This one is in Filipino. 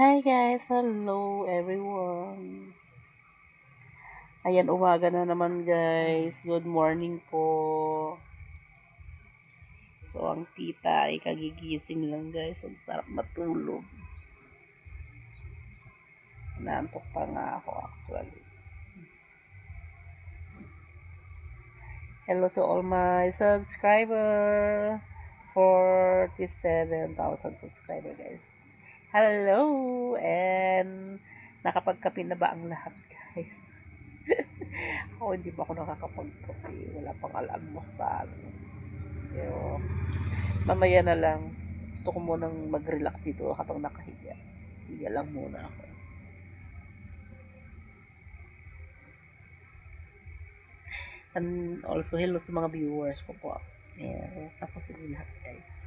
Hi guys, hello everyone. Ayan, umaga na naman guys. Good morning po. So, ang tita ay kagigising lang guys. Ang sarap matulog. Naantok pa nga ako actually. Hello to all my subscriber. 47,000 subscriber guys. Hello! And nakapagkape na ba ang lahat guys? Ako hindi pa ako nakakapagkape. Wala pang almusal. Pero mamaya na lang. Gusto ko munang mag-relax dito habang nakahiga. Higa lang muna ako. And also, hello sa mga viewers ko po. Yes, tapos sila lahat guys.